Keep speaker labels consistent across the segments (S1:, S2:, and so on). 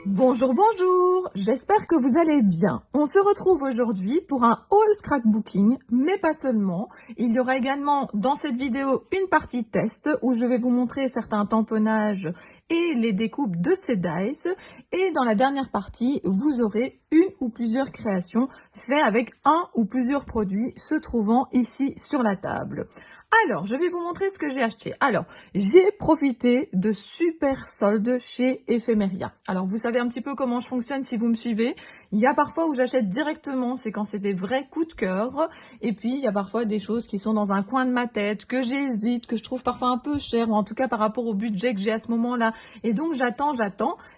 S1: Bonjour, bonjour, j'espère que vous allez bien. On se retrouve aujourd'hui pour un haul scrapbooking, mais pas seulement. Il y aura également dans cette vidéo une partie test où je vais vous montrer certains tamponnages et les découpes de ces dies. Et dans la dernière partie, vous aurez une ou plusieurs créations faites avec un ou plusieurs produits se trouvant ici sur la table. Alors, je vais vous montrer ce que j'ai acheté. Alors, j'ai profité de super soldes chez Ephemeria. Alors, vous savez un petit peu comment je fonctionne si vous me suivez. Il y a parfois où j'achète directement, c'est quand c'est des vrais coups de cœur. Et puis, il y a parfois des choses qui sont dans un coin de ma tête, que j'hésite, que je trouve parfois un peu cher, ou en tout cas par rapport au budget que j'ai à ce moment-là. Et donc, j'attends.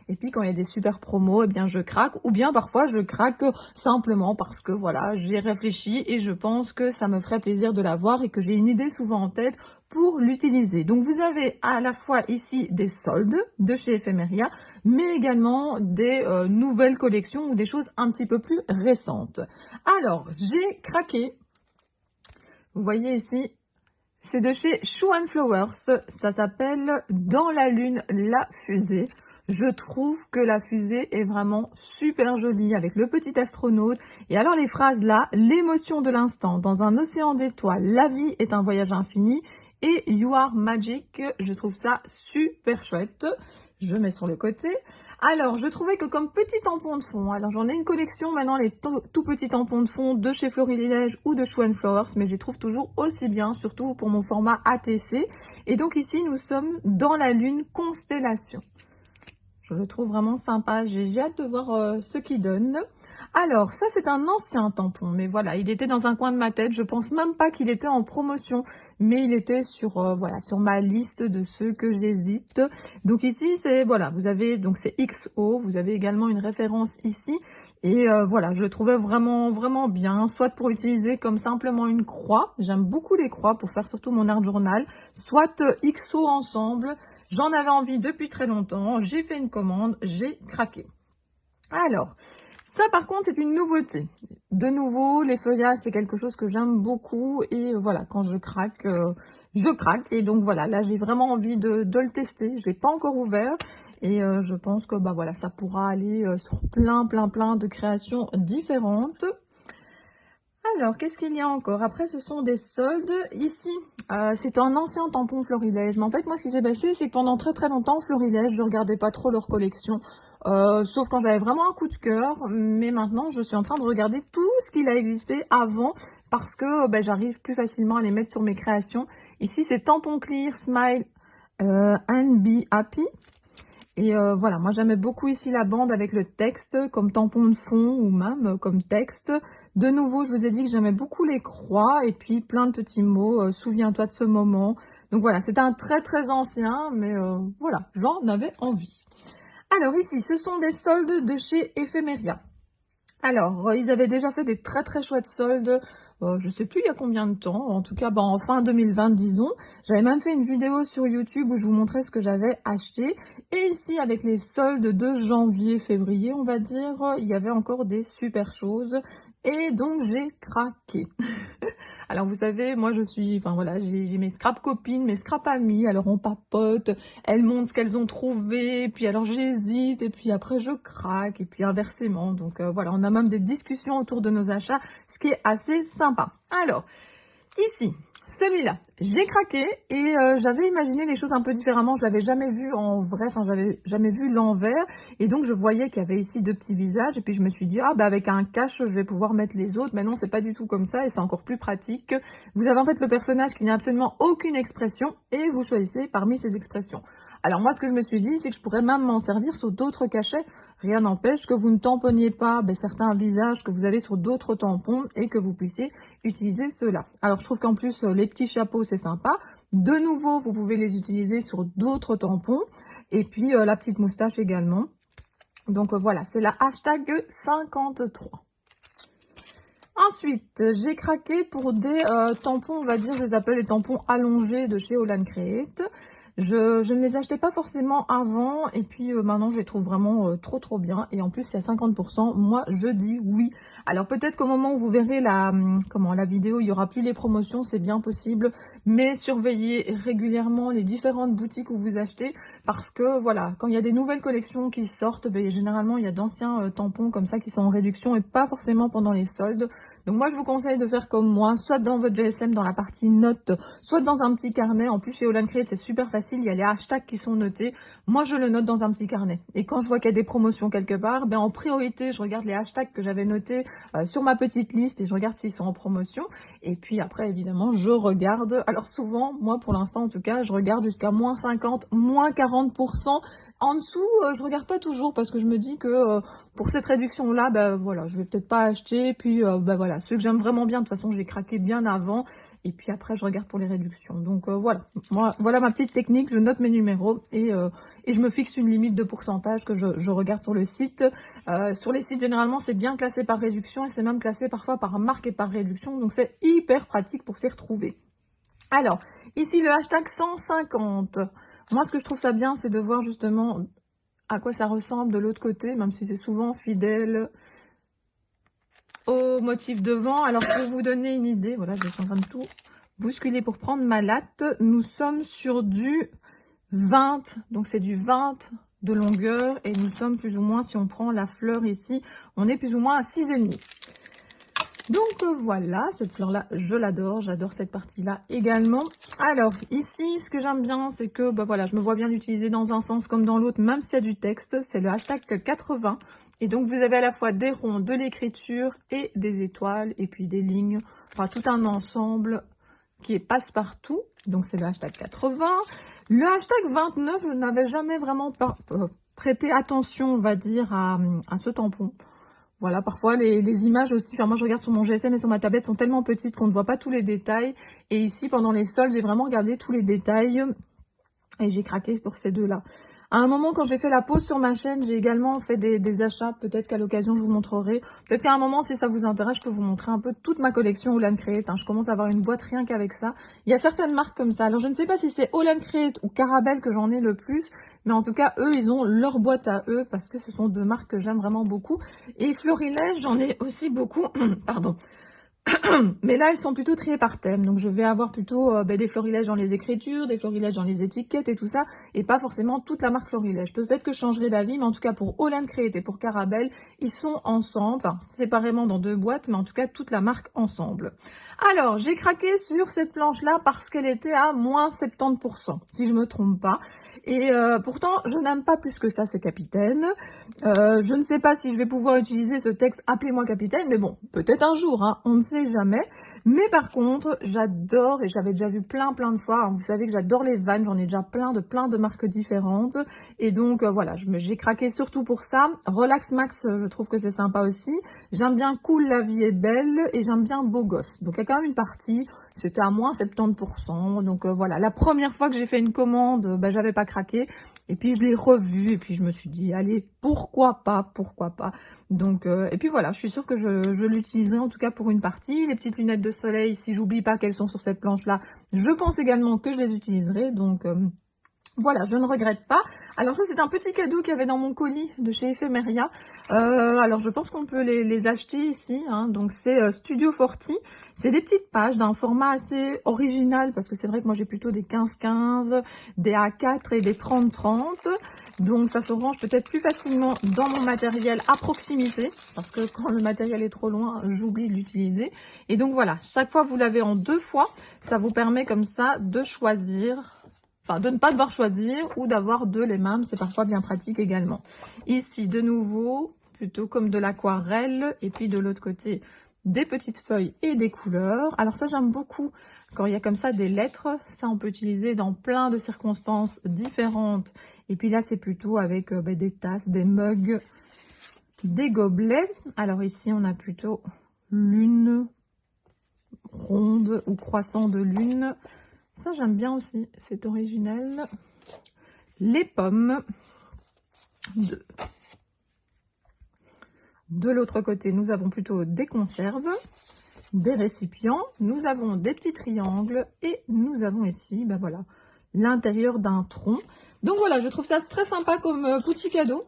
S1: Et puis, quand il y a des super promos, eh bien, je craque. Ou bien, parfois, je craque simplement parce que, voilà, j'ai réfléchi et je pense que ça me ferait plaisir de l'avoir et que j'ai une idée souvent en tête pour l'utiliser. Donc vous avez à la fois ici des soldes de chez Ephemeria, mais également des nouvelles collections ou des choses un petit peu plus récentes. Alors, j'ai craqué. Vous voyez ici, c'est de chez Shoe & Flowers. Ça s'appelle Dans la Lune, la fusée. Je trouve que la fusée est vraiment super jolie avec le petit astronaute. Et alors les phrases là, l'émotion de l'instant, dans un océan d'étoiles, la vie est un voyage infini et You are magic, je trouve ça super chouette. Je mets sur le côté. Alors, je trouvais que comme petit tampon de fond, alors j'en ai une collection maintenant, les tout petits tampons de fond de chez Florilège ou de Shoe & Flowers, mais je les trouve toujours aussi bien, surtout pour mon format ATC. Et donc ici, nous sommes dans la lune constellation. Je le trouve vraiment sympa, j'ai hâte de voir ce qu'il donne. Alors, ça c'est un ancien tampon, mais voilà, il était dans un coin de ma tête. Je pense même pas qu'il était en promotion, mais il était sur voilà, sur ma liste de ceux que j'hésite. Donc ici, c'est voilà, vous avez donc c'est XO, vous avez également une référence ici. Et voilà, je le trouvais vraiment bien, soit pour utiliser comme simplement une croix. J'aime beaucoup les croix pour faire surtout mon art journal, soit XO ensemble. J'en avais envie depuis très longtemps, j'ai fait une commande, j'ai craqué. Alors, ça par contre c'est une nouveauté. De nouveau, les feuillages c'est quelque chose que j'aime beaucoup et voilà, quand je craque. Et donc voilà, là j'ai vraiment envie de le tester. Je l'ai pas encore ouvert et je pense que bah voilà, ça pourra aller sur plein de créations différentes. Alors, qu'est-ce qu'il y a encore? Après, ce sont des soldes. Ici, c'est un ancien tampon Florilège. Mais en fait, moi, ce qui s'est passé, c'est que pendant très longtemps, Florilège, je regardais pas trop leur collection. Sauf quand j'avais vraiment un coup de cœur. Mais maintenant, je suis en train de regarder tout ce qu'il a existé avant. Parce que ben, j'arrive plus facilement à les mettre sur mes créations. Ici, c'est Tampon Clear, Smile and Be Happy. Et voilà, moi j'aimais beaucoup ici la bande avec le texte comme tampon de fond ou même comme texte. De nouveau, je vous ai dit que j'aimais beaucoup les croix et puis plein de petits mots. Souviens-toi de ce moment. Donc voilà, c'est un très ancien, mais voilà, j'en avais envie. Alors ici, ce sont des soldes de chez Ephemeria. Alors, ils avaient déjà fait des très chouettes soldes, je sais plus il y a combien de temps, en tout cas bah, en fin 2020 disons. J'avais même fait une vidéo sur YouTube où je vous montrais ce que j'avais acheté. Et ici, avec les soldes de janvier-février, on va dire, il y avait encore des super choses. Et donc, j'ai craqué. Alors, vous savez, moi, je suis, enfin voilà, j'ai mes scrap copines, mes scrap amies. Alors, on papote, elles montrent ce qu'elles ont trouvé, puis alors j'hésite, et puis après, je craque, et puis inversement. Donc, voilà, on a même des discussions autour de nos achats, ce qui est assez sympa. Alors, ici, celui-là, j'ai craqué et j'avais imaginé les choses un peu différemment. Je l'avais jamais vu en vrai, enfin j'avais jamais vu l'envers. Et donc je voyais qu'il y avait ici deux petits visages. Et puis je me suis dit, ah bah avec un cache, je vais pouvoir mettre les autres. Mais non, c'est pas du tout comme ça et c'est encore plus pratique. Vous avez en fait le personnage qui n'a absolument aucune expression et vous choisissez parmi ces expressions. Alors moi, ce que je me suis dit, c'est que je pourrais même m'en servir sur d'autres cachets. Rien n'empêche que vous ne tamponniez pas certains visages que vous avez sur d'autres tampons et que vous puissiez utiliser ceux-là. Alors, je trouve qu'en plus, les petits chapeaux, c'est sympa. De nouveau, vous pouvez les utiliser sur d'autres tampons. Et puis, la petite moustache également. Donc, voilà, c'est la hashtag 53. Ensuite, j'ai craqué pour des tampons, on va dire, je les appelle les tampons allongés de chez Holland Create. Je ne les achetais pas forcément avant et puis maintenant je les trouve vraiment trop bien. Et en plus il y a 50%, moi je dis oui. Alors peut-être qu'au moment où vous verrez la vidéo, il n'y aura plus les promotions, c'est bien possible. Mais surveillez régulièrement les différentes boutiques où vous achetez. Parce que voilà, quand il y a des nouvelles collections qui sortent, ben, généralement il y a d'anciens tampons comme ça qui sont en réduction et pas forcément pendant les soldes. Donc moi je vous conseille de faire comme moi, soit dans votre GSM dans la partie notes, soit dans un petit carnet. En plus chez All & Create c'est super facile, il y a les hashtags qui sont notés. Moi je le note dans un petit carnet. Et quand je vois qu'il y a des promotions quelque part, ben en priorité je regarde les hashtags que j'avais notés sur ma petite liste et je regarde s'ils sont en promotion. Et puis après évidemment je regarde, alors souvent moi pour l'instant en tout cas je regarde jusqu'à moins 50, moins 40%. En dessous je regarde pas toujours parce que je me dis que pour cette réduction là, ben voilà, je vais peut-être pas acheter. Puis ben voilà, ceux que j'aime vraiment bien, de toute façon j'ai craqué bien avant. Et puis après je regarde pour les réductions. Donc voilà, moi voilà ma petite technique, je note mes numéros et je me fixe une limite de pourcentage que je regarde sur le site. Sur les sites généralement c'est bien classé par réduction et c'est même classé parfois par marque et par réduction. Donc c'est hyper pratique pour s'y retrouver. Alors, ici le hashtag 150. Moi ce que je trouve ça bien, c'est de voir justement à quoi ça ressemble de l'autre côté, même si c'est souvent fidèle au motif devant. Alors pour vous donner une idée, voilà, je suis en train de tout bousculer pour prendre ma latte. Nous sommes sur du 20, donc c'est du 20 de longueur et nous sommes plus ou moins, si on prend la fleur ici, on est plus ou moins à 6,5. Donc voilà, cette fleur là je l'adore, j'adore cette partie là également. Alors ici ce que j'aime bien c'est que bah voilà, je me vois bien l'utiliser dans un sens comme dans l'autre, même s'il y a du texte. C'est le hashtag 80 et donc vous avez à la fois des ronds, de l'écriture et des étoiles et puis des lignes, enfin tout un ensemble qui est passe-partout. Donc c'est le hashtag 80. Le hashtag 29, je n'avais jamais vraiment prêté attention, on va dire, à ce tampon. Voilà, parfois les images aussi, enfin moi je regarde sur mon GSM et sur ma tablette, sont tellement petites qu'on ne voit pas tous les détails. Et ici, pendant les soldes, j'ai vraiment regardé tous les détails et j'ai craqué pour ces deux-là. À un moment, quand j'ai fait la pause sur ma chaîne, j'ai également fait des achats. Peut-être qu'à l'occasion, je vous montrerai. Peut-être qu'à un moment, si ça vous intéresse, je peux vous montrer un peu toute ma collection All & Create. Je commence à avoir une boîte rien qu'avec ça. Il y a certaines marques comme ça. Alors, je ne sais pas si c'est All & Create ou Carabelle que j'en ai le plus. Mais en tout cas, eux, ils ont leur boîte à eux parce que ce sont deux marques que j'aime vraiment beaucoup. Et Florilège, j'en ai aussi beaucoup. Pardon. Mais là, elles sont plutôt triées par thème. Donc, je vais avoir plutôt des florilèges dans les écritures, des florilèges dans les étiquettes et tout ça. Et pas forcément toute la marque Florilège. Peut-être que je changerai d'avis, mais en tout cas, pour All & Create et pour Carabelle, ils sont ensemble. Enfin, séparément dans deux boîtes, mais en tout cas, toute la marque ensemble. Alors, j'ai craqué sur cette planche-là parce qu'elle était à moins 70%, si je me trompe pas. Et pourtant, je n'aime pas plus que ça ce capitaine. Je ne sais pas si je vais pouvoir utiliser ce texte « Appelez-moi capitaine », mais bon, peut-être un jour, hein, on ne sait jamais. Mais par contre, j'adore, et je l'avais déjà vu plein de fois, hein, vous savez que j'adore les vannes, j'en ai déjà plein de marques différentes. Et donc, voilà, j'ai craqué surtout pour ça. Relax Max, je trouve que c'est sympa aussi. J'aime bien Cool, la vie est belle, et j'aime bien Beau Gosse. Donc, il y a quand même une partie, c'était à moins 70%. Donc, voilà, la première fois que j'ai fait une commande, j'avais pas craqué. Et puis, je l'ai revu, et puis je me suis dit, allez, pourquoi pas. Donc, et puis voilà, je suis sûre que je l'utiliserai en tout cas pour une partie. Les petites lunettes de soleil, si j'oublie pas qu'elles sont sur cette planche-là, je pense également que je les utiliserai. Donc, voilà, je ne regrette pas. Alors ça, c'est un petit cadeau qu'il y avait dans mon colis de chez Ephemeria. Alors, je pense qu'on peut les acheter ici. Hein. Donc, c'est Studio Forti. C'est des petites pages d'un format assez original parce que c'est vrai que moi, j'ai plutôt des 15-15, des A4 et des 30-30. Donc, ça se range peut-être plus facilement dans mon matériel à proximité parce que quand le matériel est trop loin, j'oublie de l'utiliser. Et donc, voilà, chaque fois, vous l'avez en 2 fois. Ça vous permet comme ça de choisir... Enfin, de ne pas devoir choisir ou d'avoir deux les mêmes, c'est parfois bien pratique également. Ici, de nouveau, plutôt comme de l'aquarelle. Et puis de l'autre côté, des petites feuilles et des couleurs. Alors ça, j'aime beaucoup quand il y a comme ça des lettres. Ça, on peut utiliser dans plein de circonstances différentes. Et puis là, c'est plutôt avec des tasses, des mugs, des gobelets. Alors ici, on a plutôt lune ronde ou croissant de lune. Ça, j'aime bien aussi, c'est original. Les pommes. De l'autre côté, nous avons plutôt des conserves, des récipients. Nous avons des petits triangles et nous avons ici, voilà, l'intérieur d'un tronc. Donc voilà, je trouve ça très sympa comme petit cadeau.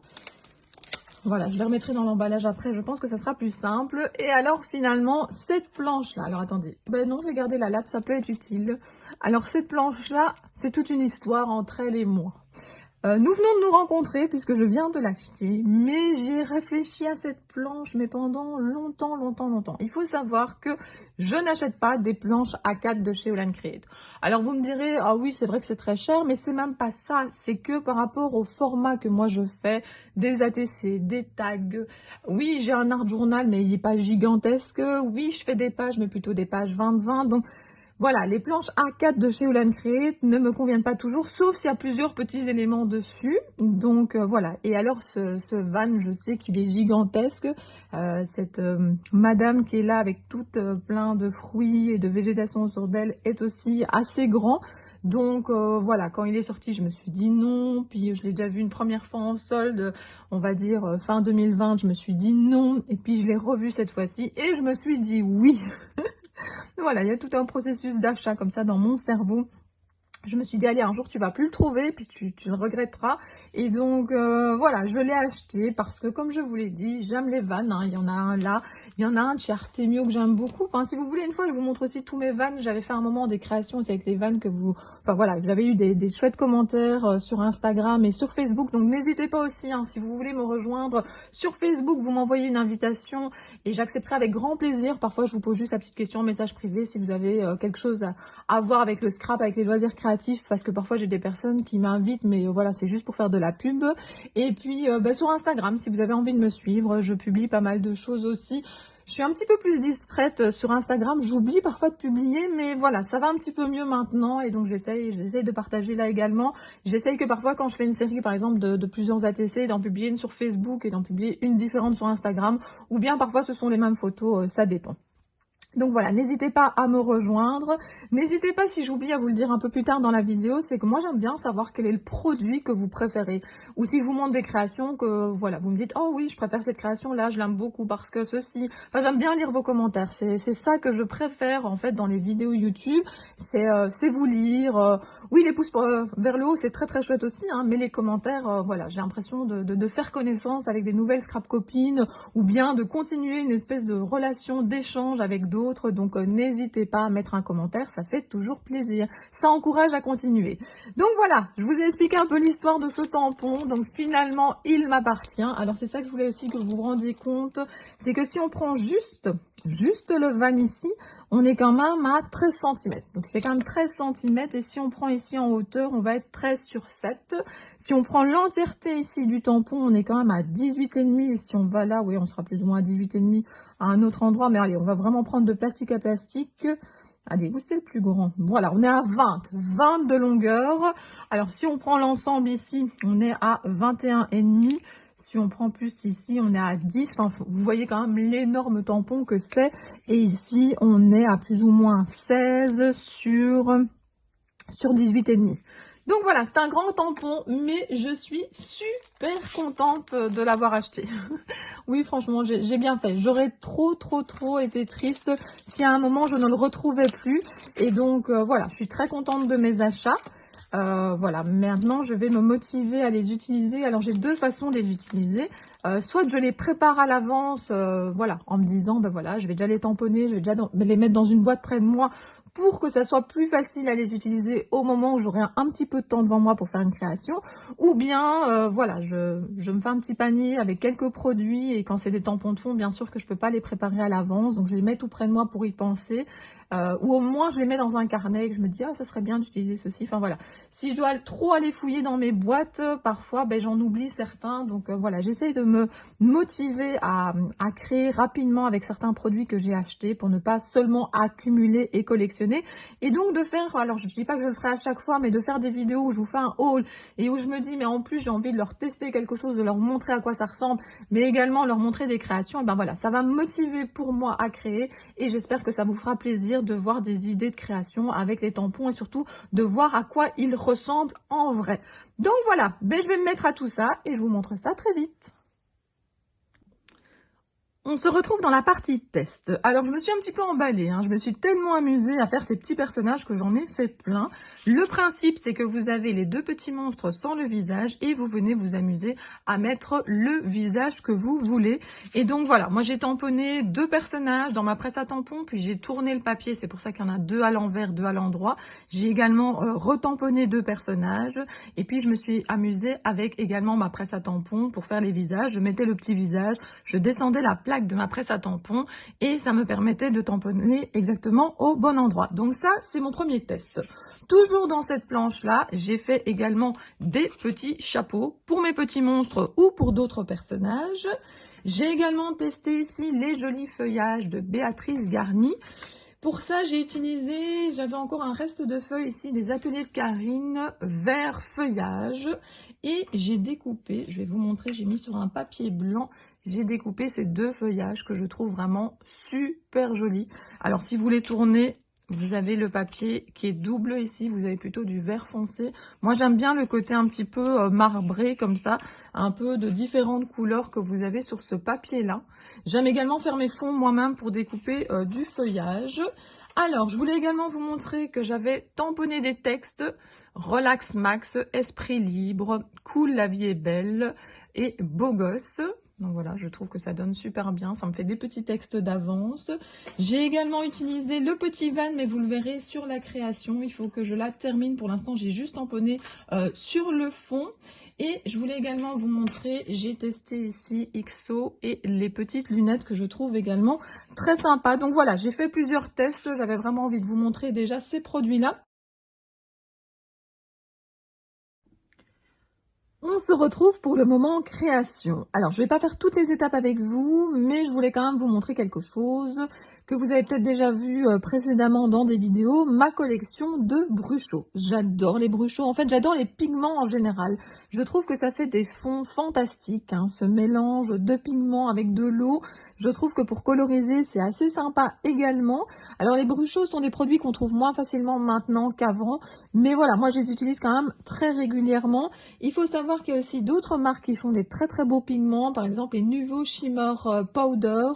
S1: Voilà, je les remettrai dans l'emballage après, je pense que ça sera plus simple. Et alors finalement, cette planche-là, alors attendez, ben non, je vais garder la latte, ça peut être utile. Alors cette planche-là, c'est toute une histoire entre elle et moi. Nous venons de nous rencontrer puisque je viens de l'acheter, mais j'ai réfléchi à cette planche mais pendant longtemps, longtemps, longtemps. Il faut savoir que je n'achète pas des planches A4 de chez Holland Create. Alors vous me direz, ah oui c'est vrai que c'est très cher, mais c'est même pas ça, c'est que par rapport au format que moi je fais, des ATC, des tags, oui j'ai un art journal mais il n'est pas gigantesque, oui je fais des pages mais plutôt des pages 20-20, donc voilà, les planches A4 de chez Holland Create ne me conviennent pas toujours, sauf s'il y a plusieurs petits éléments dessus. Donc voilà. Et alors ce van, je sais qu'il est gigantesque. Cette madame qui est là avec tout plein de fruits et de végétation autour d'elle est aussi assez grand. Donc voilà, quand il est sorti, je me suis dit non. Puis je l'ai déjà vu une première fois en solde, on va dire fin 2020, je me suis dit non. Et puis je l'ai revu cette fois-ci et je me suis dit oui. Voilà, il y a tout un processus d'achat comme ça dans mon cerveau. Je me suis dit, allez, un jour, tu vas plus le trouver, puis tu le regretteras. Et donc, voilà, je l'ai acheté parce que, comme je vous l'ai dit, j'aime les vannes. Hein. Il y en a un là, il y en a un de chez Artemio que j'aime beaucoup. Enfin, si vous voulez, une fois, je vous montre aussi tous mes vannes. J'avais fait un moment des créations aussi avec les vannes que vous... Enfin, voilà, j'avais eu des chouettes commentaires sur Instagram et sur Facebook. Donc, n'hésitez pas aussi, hein, si vous voulez me rejoindre sur Facebook, vous m'envoyez une invitation et j'accepterai avec grand plaisir. Parfois, je vous pose juste la petite question en message privé si vous avez quelque chose à voir avec le scrap, avec les loisirs créatifs, parce que parfois j'ai des personnes qui m'invitent, mais voilà, c'est juste pour faire de la pub. Et puis sur Instagram, si vous avez envie de me suivre, je publie pas mal de choses aussi. Je suis un petit peu plus discrète sur Instagram, j'oublie parfois de publier, mais voilà, ça va un petit peu mieux maintenant et donc j'essaye de partager là également. J'essaye que parfois quand je fais une série par exemple de plusieurs ATC, d'en publier une sur Facebook et d'en publier une différente sur Instagram, ou bien parfois ce sont les mêmes photos, ça dépend. Donc voilà, n'hésitez pas à me rejoindre. N'hésitez pas, si j'oublie à vous le dire un peu plus tard dans la vidéo, c'est que moi j'aime bien savoir quel est le produit que vous préférez. Ou si je vous montre des créations que, voilà, vous me dites, oh oui, je préfère cette création-là, je l'aime beaucoup parce que ceci. Enfin, j'aime bien lire vos commentaires. C'est ça que je préfère en fait dans les vidéos YouTube. C'est vous lire. Oui, les pouces vers le haut, c'est très très chouette aussi, hein, mais les commentaires, voilà, j'ai l'impression de faire connaissance avec des nouvelles scrap copines ou bien de continuer une espèce de relation d'échange avec d'autres. Donc n'hésitez pas à mettre un commentaire, ça fait toujours plaisir, ça encourage à continuer. Donc voilà, je vous ai expliqué un peu l'histoire de ce tampon, donc finalement il m'appartient. Alors c'est ça que je voulais aussi que vous vous rendiez compte, c'est que si on prend juste le van ici, on est quand même à 13 cm. Donc il fait quand même 13 cm et si on prend ici en hauteur, on va être 13/7. Si on prend l'entièreté ici du tampon, on est quand même à 18,5 et si on va là, oui, on sera plus ou moins à 18,5 à un autre endroit. Mais allez, on va vraiment prendre de plastique à plastique. Allez, où c'est le plus grand? Voilà, on est à 20 de longueur. Alors si on prend l'ensemble ici, on est à 21,5. Si on prend plus ici, on est à 10. Enfin, vous voyez quand même l'énorme tampon que c'est. Et ici, on est à plus ou moins 16 sur 18,5. Donc voilà, c'est un grand tampon, mais je suis super contente de l'avoir acheté. Oui, franchement, j'ai bien fait. J'aurais trop été triste si à un moment je ne le retrouvais plus. Et donc voilà, je suis très contente de mes achats. Voilà, maintenant je vais me motiver à les utiliser. Alors j'ai deux façons de les utiliser. Soit je les prépare à l'avance, voilà, en me disant, ben voilà, je vais déjà les tamponner, je vais déjà les mettre dans une boîte près de moi pour que ça soit plus facile à les utiliser au moment où j'aurai un petit peu de temps devant moi pour faire une création. Ou bien, voilà, je me fais un petit panier avec quelques produits et quand c'est des tampons de fond, bien sûr que je peux pas les préparer à l'avance, donc je les mets tout près de moi pour y penser. Ou au moins je les mets dans un carnet et que je me dis, ah, ça serait bien d'utiliser ceci. Enfin voilà, si je dois trop aller fouiller dans mes boîtes, parfois ben, j'en oublie certains. Donc voilà, j'essaye de me motiver à créer rapidement avec certains produits que j'ai achetés pour ne pas seulement accumuler et collectionner. Et donc de faire, alors je ne dis pas que je le ferai à chaque fois, mais de faire des vidéos où je vous fais un haul et où je me dis, mais en plus j'ai envie de leur tester quelque chose, de leur montrer à quoi ça ressemble, mais également leur montrer des créations. Et ben voilà, ça va me motiver pour moi à créer et j'espère que ça vous fera plaisir de voir des idées de création avec les tampons et surtout de voir à quoi ils ressemblent en vrai. Donc voilà, ben je vais me mettre à tout ça et je vous montre ça très vite. On se retrouve dans la partie test. Alors, je me suis un petit peu emballée, hein. Je me suis tellement amusée à faire ces petits personnages que j'en ai fait plein. Le principe, c'est que vous avez les deux petits monstres sans le visage et vous venez vous amuser à mettre le visage que vous voulez. Et donc, voilà, moi, j'ai tamponné deux personnages dans ma presse à tampons, puis j'ai tourné le papier. C'est pour ça qu'il y en a deux à l'envers, deux à l'endroit. J'ai également retamponné deux personnages. Et puis, je me suis amusée avec également ma presse à tampons pour faire les visages. Je mettais le petit visage, je descendais la plaque de ma presse à tampons et ça me permettait de tamponner exactement au bon endroit. Donc ça, c'est mon premier test. Toujours dans cette planche-là, j'ai fait également des petits chapeaux pour mes petits monstres ou pour d'autres personnages. J'ai également testé ici les jolis feuillages de Béatrice Garni. Pour ça, j'ai utilisé, j'avais encore un reste de feuilles ici, des ateliers de Karine, vert feuillage. Et j'ai découpé, je vais vous montrer, j'ai mis sur un papier blanc, j'ai découpé ces deux feuillages que je trouve vraiment super jolis. Alors, si vous voulez tourner, vous avez le papier qui est double ici, vous avez plutôt du vert foncé. Moi, j'aime bien le côté un petit peu marbré comme ça, un peu de différentes couleurs que vous avez sur ce papier-là. J'aime également faire mes fonds moi-même pour découper du feuillage. Alors, je voulais également vous montrer que j'avais tamponné des textes. Relax Max, Esprit Libre, Cool, la vie est belle et Beau gosse. Donc voilà, je trouve que ça donne super bien. Ça me fait des petits textes d'avance. J'ai également utilisé le petit van, mais vous le verrez sur la création. Il faut que je la termine. Pour l'instant, j'ai juste tamponné sur le fond. Et je voulais également vous montrer, j'ai testé ici XO et les petites lunettes que je trouve également très sympas. Donc voilà, j'ai fait plusieurs tests. J'avais vraiment envie de vous montrer déjà ces produits-là. On se retrouve pour le moment création. Alors, je ne vais pas faire toutes les étapes avec vous, mais je voulais quand même vous montrer quelque chose que vous avez peut-être déjà vu précédemment dans des vidéos, ma collection de bruchots. J'adore les bruchots, en fait j'adore les pigments en général. Je trouve que ça fait des fonds fantastiques, hein, ce mélange de pigments avec de l'eau. Je trouve que pour coloriser, c'est assez sympa également. Alors les bruchots sont des produits qu'on trouve moins facilement maintenant qu'avant, mais voilà, moi je les utilise quand même très régulièrement. Il faut savoir qu'il y a aussi d'autres marques qui font des très très beaux pigments, par exemple les Nuvo Shimmer Powder.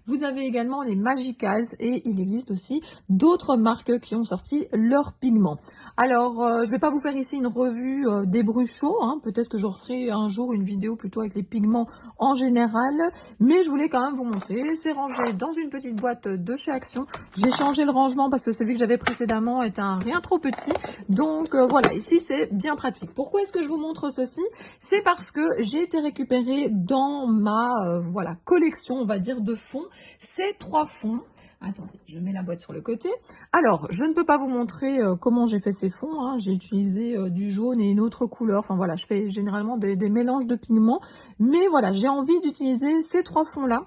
S1: Vous avez également les Magicals et il existe aussi d'autres marques qui ont sorti leurs pigments. Alors, je ne vais pas vous faire ici une revue des bruchots, hein. Peut-être que je referai un jour une vidéo plutôt avec les pigments en général, mais je voulais quand même vous montrer. C'est rangé dans une petite boîte de chez Action. J'ai changé le rangement parce que celui que j'avais précédemment était un rien trop petit. Donc voilà, ici c'est bien pratique. Pourquoi est-ce que je vous montre ceci? C'est parce que j'ai été récupérer dans ma voilà, collection, on va dire, de fonds, ces trois fonds. Attendez, je mets la boîte sur le côté. Alors, je ne peux pas vous montrer comment j'ai fait ces fonds, hein. J'ai utilisé du jaune et une autre couleur. Enfin voilà, je fais généralement des mélanges de pigments. Mais voilà, j'ai envie d'utiliser ces trois fonds-là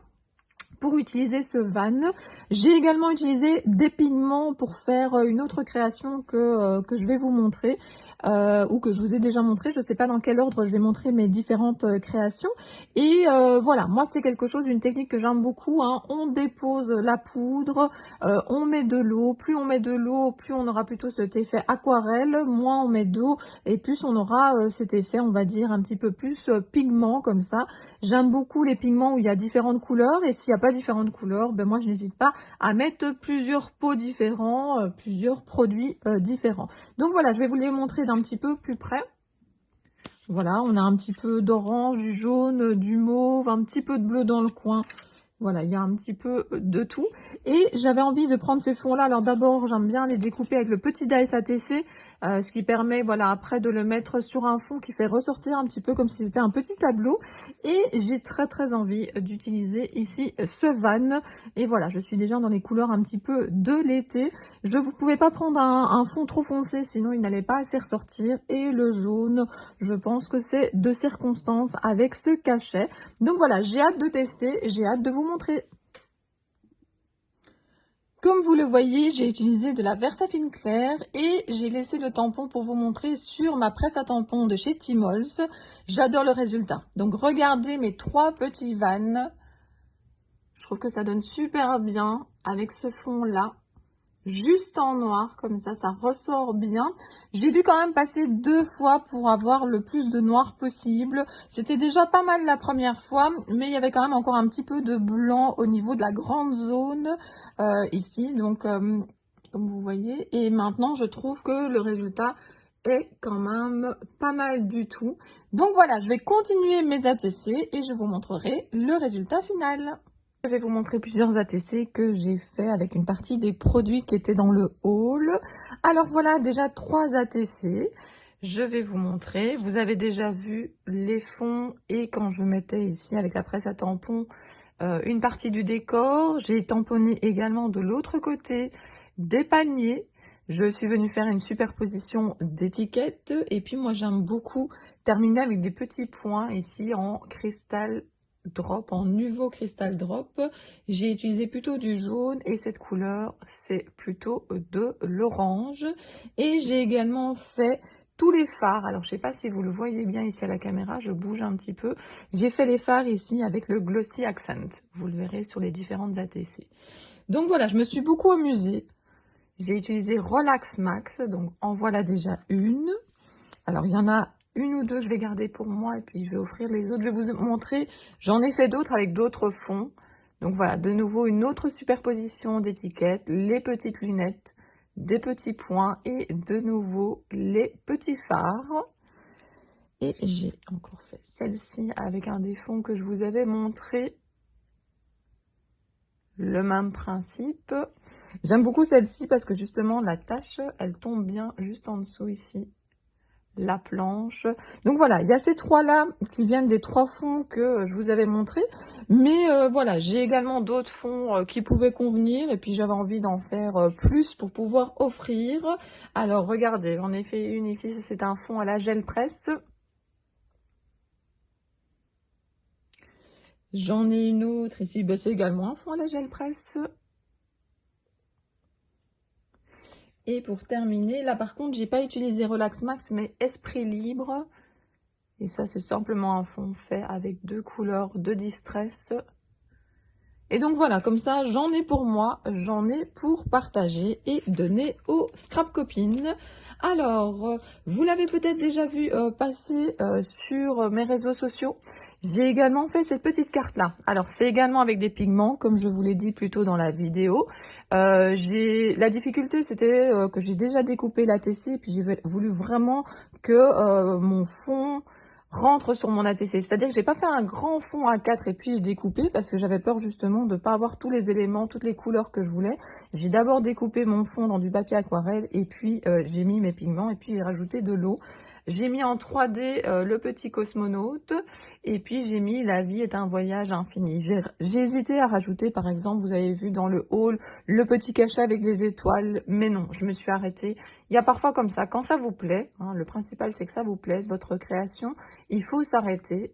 S1: pour utiliser ce van. J'ai également utilisé des pigments pour faire une autre création que je vais vous montrer ou que je vous ai déjà montré. Je ne sais pas dans quel ordre je vais montrer mes différentes créations. Et voilà, moi c'est quelque chose, une technique que j'aime beaucoup, hein. On dépose la poudre, on met de l'eau. Plus on met de l'eau, plus on aura plutôt cet effet aquarelle. Moins on met d'eau et plus on aura cet effet, on va dire, un petit peu plus pigment comme ça. J'aime beaucoup les pigments où il y a différentes couleurs et s'il n'y a pas différentes couleurs, ben moi je n'hésite pas à mettre plusieurs pots différents, plusieurs produits différents. Donc voilà, je vais vous les montrer d'un petit peu plus près. Voilà, on a un petit peu d'orange, du jaune, du mauve, un petit peu de bleu dans le coin. Voilà, il y a un petit peu de tout. Et j'avais envie de prendre ces fonds-là. Alors d'abord, j'aime bien les découper avec le petit dies ATC, ce qui permet, voilà, après de le mettre sur un fond qui fait ressortir un petit peu comme si c'était un petit tableau. Et j'ai très très envie d'utiliser ici ce van. Et voilà, je suis déjà dans les couleurs un petit peu de l'été. Je ne pouvais pas prendre un fond trop foncé, sinon il n'allait pas assez ressortir. Et le jaune, je pense que c'est de circonstance avec ce cachet. Donc voilà, j'ai hâte de tester, j'ai hâte de vous montrer. Comme vous le voyez, j'ai utilisé de la Versafine claire et j'ai laissé le tampon pour vous montrer sur ma presse à tampons de chez Timols. J'adore le résultat. Donc regardez mes trois petits vannes. Je trouve que ça donne super bien avec ce fond là. juste en noir, comme ça ressort bien. J'ai dû quand même passer 2 fois pour avoir le plus de noir possible. C'était déjà pas mal la première fois, mais il y avait quand même encore un petit peu de blanc au niveau de la grande zone ici, donc comme vous voyez. Et maintenant, je trouve que le résultat est quand même pas mal du tout. Donc voilà, je vais continuer mes ATC et je vous montrerai le résultat final. Je vais vous montrer plusieurs ATC que j'ai fait avec une partie des produits qui étaient dans le haul. Alors voilà, déjà 3 ATC. Je vais vous montrer. Vous avez déjà vu les fonds et quand je mettais ici avec la presse à tampons une partie du décor. J'ai tamponné également de l'autre côté des paniers. Je suis venue faire une superposition d'étiquettes et puis moi j'aime beaucoup terminer avec des petits points ici en cristal drop, en Nuvo Crystal Drop. J'ai utilisé plutôt du jaune et cette couleur c'est plutôt de l'orange. Et j'ai également fait tous les fards. Alors je sais pas si vous le voyez bien ici à la caméra, je bouge un petit peu. J'ai fait les fards ici avec le Glossy Accent. Vous le verrez sur les différentes ATC. Donc voilà, je me suis beaucoup amusée. J'ai utilisé Relax Max, donc en voilà déjà une. Alors il y en a une ou deux, je vais garder pour moi et puis je vais offrir les autres. Je vais vous montrer, j'en ai fait d'autres avec d'autres fonds. Donc voilà, de nouveau une autre superposition d'étiquettes, les petites lunettes, des petits points et de nouveau les petits fards. Et j'ai encore fait celle-ci avec un des fonds que je vous avais montré. Le même principe. J'aime beaucoup celle-ci parce que justement la tache, elle tombe bien juste en dessous ici. La planche. Donc voilà, il y a ces 3-là qui viennent des 3 fonds que je vous avais montrés. Mais voilà, j'ai également d'autres fonds qui pouvaient convenir. Et puis j'avais envie d'en faire plus pour pouvoir offrir. Alors regardez, j'en ai fait une ici. C'est un fond à la gel presse. J'en ai une autre ici. Ben, c'est également un fond à la gel presse. Et pour terminer, là par contre, j'ai pas utilisé Relax Max, mais Esprit Libre. Et ça, c'est simplement un fond fait avec 2 couleurs de Distress. Et donc voilà, comme ça, j'en ai pour moi, j'en ai pour partager et donner aux scrap copines. Alors, vous l'avez peut-être déjà vu passer sur mes réseaux sociaux. J'ai également fait cette petite carte-là. Alors, c'est également avec des pigments, comme je vous l'ai dit plus tôt dans la vidéo. La difficulté, c'était que j'ai déjà découpé l'ATC, et puis j'ai voulu vraiment que mon fond rentre sur mon ATC. C'est-à-dire que j'ai pas fait un grand fond A4 et puis j'ai découpé parce que j'avais peur justement de pas avoir tous les éléments, toutes les couleurs que je voulais. J'ai d'abord découpé mon fond dans du papier aquarelle et puis j'ai mis mes pigments et puis j'ai rajouté de l'eau. J'ai mis en 3D le petit cosmonaute et puis j'ai mis La vie est un voyage infini. J'ai hésité à rajouter par exemple, vous avez vu dans le haul, le petit cachet avec les étoiles, mais non, je me suis arrêtée. Il y a parfois comme ça, quand ça vous plaît, hein, le principal c'est que ça vous plaise, votre création, il faut s'arrêter.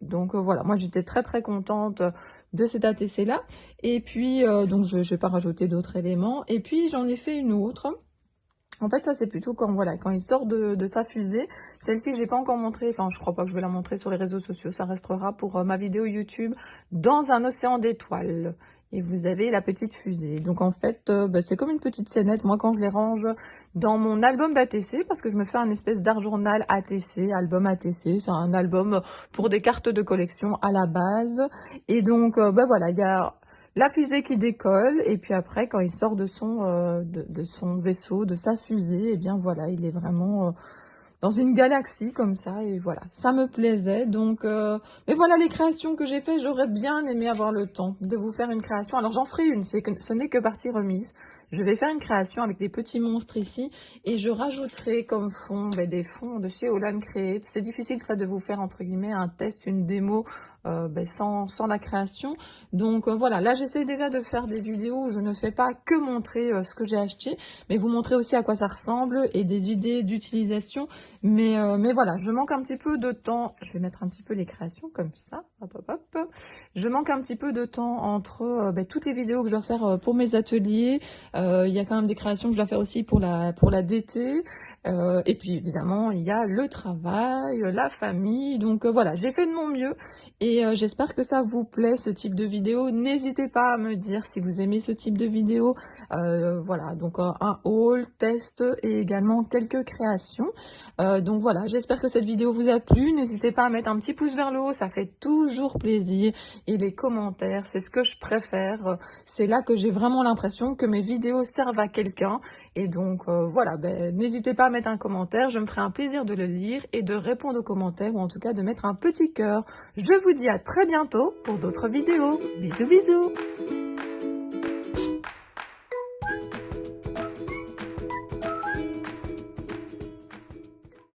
S1: Donc voilà, moi j'étais très contente de cet ATC là. Et puis donc je n'ai pas rajouté d'autres éléments. Et puis j'en ai fait une autre. En fait, ça, c'est plutôt quand, voilà, quand il sort de sa fusée. Celle-ci, je l'ai pas encore montrée. Enfin, je crois pas que je vais la montrer sur les réseaux sociaux. Ça restera pour ma vidéo YouTube dans un océan d'étoiles. Et vous avez la petite fusée. Donc, en fait, bah, c'est comme une petite scénette. Moi, quand je les range dans mon album d'ATC, parce que je me fais un espèce d'art journal ATC, album ATC. C'est un album pour des cartes de collection à la base. Et donc, bah, voilà, il y a la fusée qui décolle, et puis après, quand il sort de son vaisseau, de sa fusée, et bien voilà, il est vraiment dans une galaxie comme ça, et voilà, ça me plaisait. Donc, mais voilà les créations que j'ai faites, j'aurais bien aimé avoir le temps de vous faire une création. Alors j'en ferai une, ce n'est que partie remise. Je vais faire une création avec des petits monstres ici, et je rajouterai comme fond des fonds de chez Olan Create. C'est difficile ça de vous faire entre guillemets un test, une démo, sans la création. Donc voilà, là j'essaie déjà de faire des vidéos où je ne fais pas que montrer ce que j'ai acheté, mais vous montrer aussi à quoi ça ressemble et des idées d'utilisation. Mais voilà, je manque un petit peu de temps. Je vais mettre un petit peu les créations comme ça. Hop, hop, hop. Je manque un petit peu de temps entre toutes les vidéos que je dois faire pour mes ateliers, Il y a quand même des créations que je dois faire aussi pour la DT. Et puis évidemment, il y a le travail, la famille. Donc voilà, j'ai fait de mon mieux et j'espère que ça vous plaît ce type de vidéo. N'hésitez pas à me dire si vous aimez ce type de vidéo. Voilà, donc un haul, test et également quelques créations. Donc voilà, j'espère que cette vidéo vous a plu. N'hésitez pas à mettre un petit pouce vers le haut, ça fait toujours plaisir. Et les commentaires, c'est ce que je préfère. C'est là que j'ai vraiment l'impression que mes vidéos servent à quelqu'un. Et donc voilà, n'hésitez pas à mettre un commentaire, je me ferai un plaisir de le lire et de répondre aux commentaires ou en tout cas de mettre un petit cœur. Je vous dis à très bientôt pour d'autres vidéos. Bisous bisous.